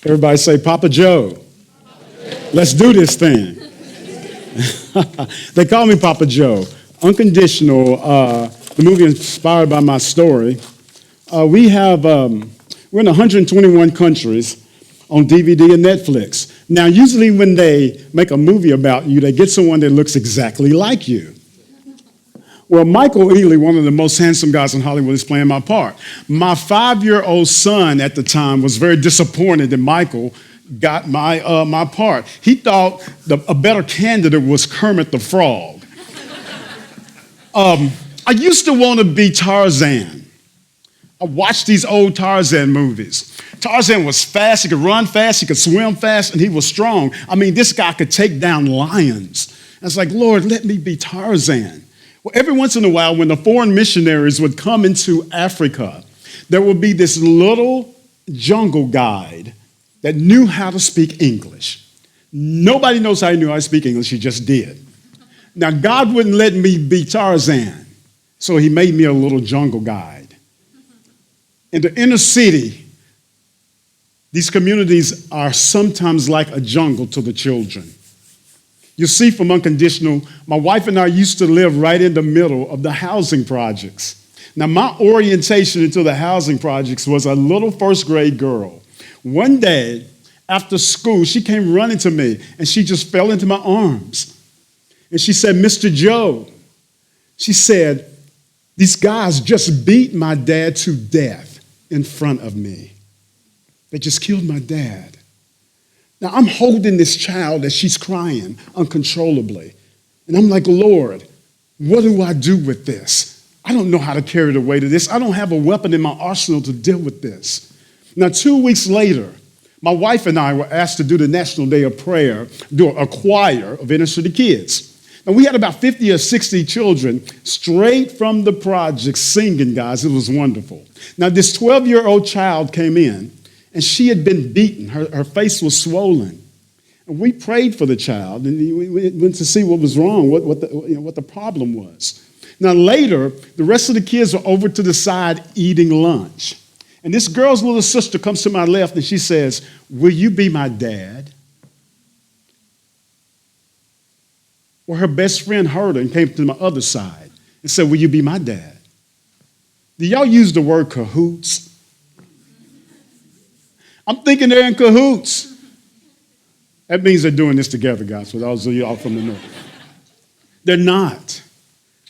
Everybody say, Papa Joe. Let's do this thing. They call me Papa Joe. Unconditional, the movie inspired by my story. We're in 121 countries on DVD and Netflix. Now, usually when they make a movie about you, they get someone that looks exactly like you. Well, Michael Ealy, one of the most handsome guys in Hollywood, is playing my part. My 5-year-old son at the time was very disappointed that Michael got my part. He thought a better candidate was Kermit the Frog. I used to want to be Tarzan. I watched these old Tarzan movies. Tarzan was fast, he could run fast, he could swim fast, and he was strong. I mean, this guy could take down lions. I was like, Lord, let me be Tarzan. Well, every once in a while, when the foreign missionaries would come into Africa, there would be this little jungle guide that knew how to speak English. Nobody knows how he knew how to speak English, he just did. Now, God wouldn't let me be Tarzan, so he made me a little jungle guide. In the inner city, these communities are sometimes like a jungle to the children. You see from Unconditional, my wife and I used to live right in the middle of the housing projects. Now, my orientation into the housing projects was a little first grade girl. One day, after school, she came running to me, and she just fell into my arms. And she said, Mr. Joe, she said, these guys just beat my dad to death in front of me. They just killed my dad. Now, I'm holding this child as she's crying uncontrollably. And I'm like, Lord, what do I do with this? I don't know how to carry the weight of this. I don't have a weapon in my arsenal to deal with this. Now, 2 weeks later, my wife and I were asked to do the National Day of Prayer, do a choir of inner city kids. And we had about 50 or 60 children straight from the project singing, guys. It was wonderful. Now, this 12-year-old child came in, and she had been beaten. Her face was swollen. And we prayed for the child, and we went to see what was wrong, what the problem was. Now, later, the rest of the kids were over to the side eating lunch. And this girl's little sister comes to my left, and she says, will you be my dad? Well, her best friend heard her and came to my other side and said, will you be my dad? Do y'all use the word cahoots? I'm thinking they're in cahoots. That means they're doing this together, guys, for those of y'all from the north. They're not.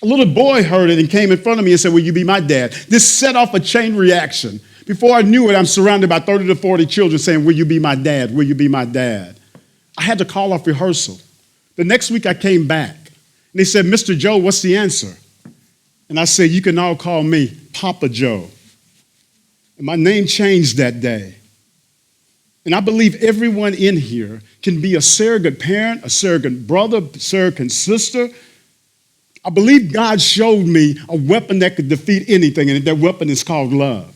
A little boy heard it and came in front of me and said, will you be my dad? This set off a chain reaction. Before I knew it, I'm surrounded by 30 to 40 children saying, will you be my dad? Will you be my dad? I had to call off rehearsal. The next week I came back, and they said, Mr. Joe, what's the answer? And I said, you can all call me Papa Joe. And my name changed that day. And I believe everyone in here can be a surrogate parent, a surrogate brother, a surrogate sister. I believe God showed me a weapon that could defeat anything, and that weapon is called love.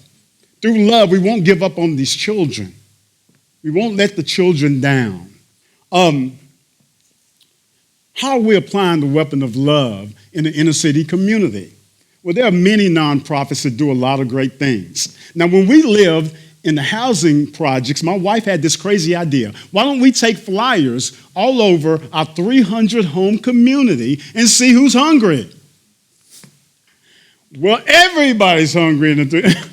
Through love, we won't give up on these children. We won't let the children down. How are we applying the weapon of love in the inner city community? Well, there are many nonprofits that do a lot of great things. Now, when we lived in the housing projects, my wife had this crazy idea. Why don't we take flyers all over our 300-home community and see who's hungry? Well, everybody's hungry in the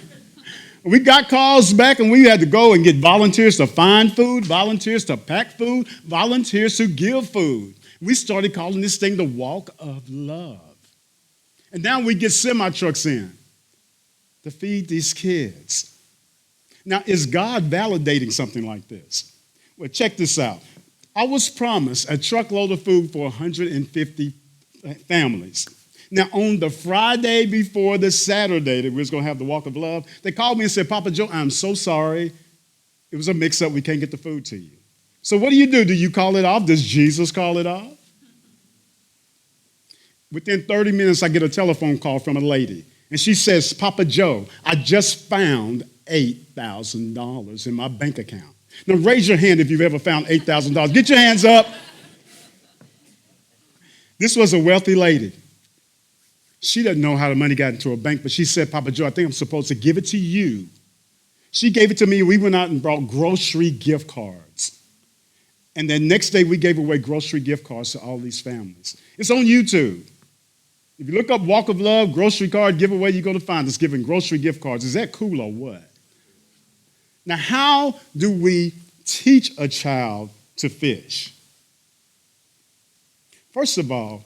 We got calls back, and we had to go and get volunteers to find food, volunteers to pack food, volunteers to give food. We started calling this thing the walk of love. And now we get semi-trucks in to feed these kids. Now, is God validating something like this? Well, check this out. I was promised a truckload of food for 150 families. Now, on the Friday before the Saturday that we was going to have the walk of love, they called me and said, Papa Joe, I'm so sorry. It was a mix-up. We can't get the food to you. So what do? Do you call it off? Does Jesus call it off? Within 30 minutes, I get a telephone call from a lady. And she says, Papa Joe, I just found $8,000 in my bank account. Now, raise your hand if you've ever found $8,000. Get your hands up. This was a wealthy lady. She doesn't know how the money got into her bank, but she said, Papa Joe, I think I'm supposed to give it to you She gave it to me. We went out and brought grocery gift cards. And then next day, we gave away grocery gift cards to all these families. It's on YouTube. If you look up Walk of Love, grocery card giveaway, you're going to find us giving grocery gift cards. Is that cool or what? Now, how do we teach a child to fish? First of all,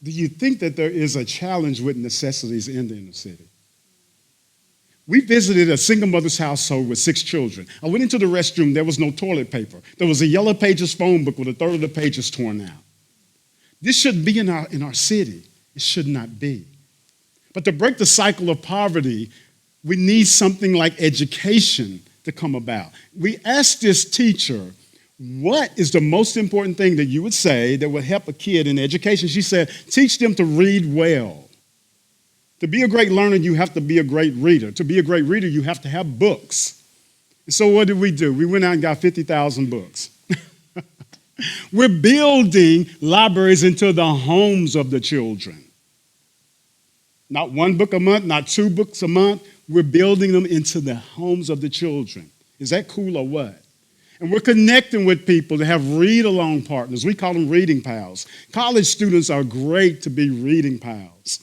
do you think that there is a challenge with necessities in the inner city? We visited a single mother's household with 6 children. I went into the restroom. There was no toilet paper. There was a Yellow Pages phone book with a third of the pages torn out. This shouldn't be in our city. It should not be. But to break the cycle of poverty, we need something like education to come about. We asked this teacher, what is the most important thing that you would say that would help a kid in education? She said, teach them to read well. To be a great learner, you have to be a great reader. To be a great reader, you have to have books. And so what did we do? We went out and got 50,000 books. We're building libraries into the homes of the children. Not 1 book a month, not 2 books a month. We're building them into the homes of the children. Is that cool or what? And we're connecting with people to have read-along partners. We call them reading pals. College students are great to be reading pals.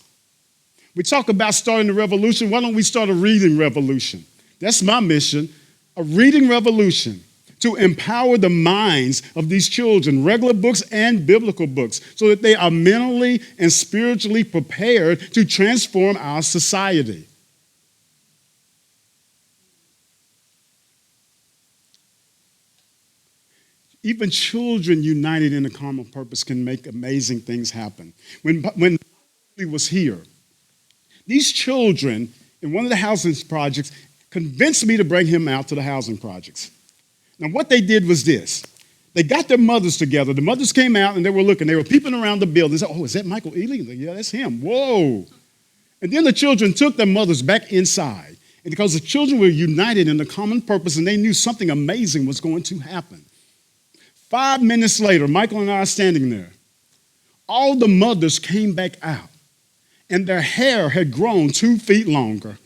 We talk about starting a revolution. Why don't we start a reading revolution? That's my mission, a reading revolution to empower the minds of these children, regular books and biblical books, so that they are mentally and spiritually prepared to transform our society. Even children united in a common purpose can make amazing things happen. When he was here, these children in one of the housing projects convinced me to bring him out to the housing projects. Now, what they did was this. They got their mothers together. The mothers came out and they were looking. They were peeping around the building. They said, oh, is that Michael Ealy? Like, yeah, that's him. Whoa. And then the children took their mothers back inside. And because the children were united in a common purpose and they knew something amazing was going to happen. 5 minutes later, Michael and I are standing there. All the mothers came back out. And their hair had grown 2 feet longer.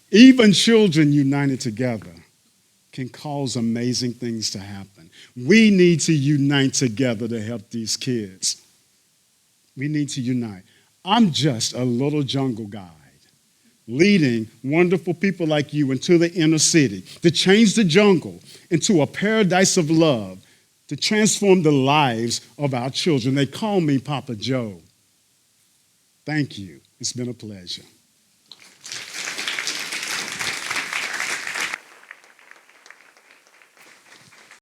Even children united together can cause amazing things to happen. We need to unite together to help these kids. We need to unite. I'm just a little jungle guide, leading wonderful people like you into the inner city to change the jungle into a paradise of love, to transform the lives of our children. They call me Papa Joe. Thank you. It's been a pleasure.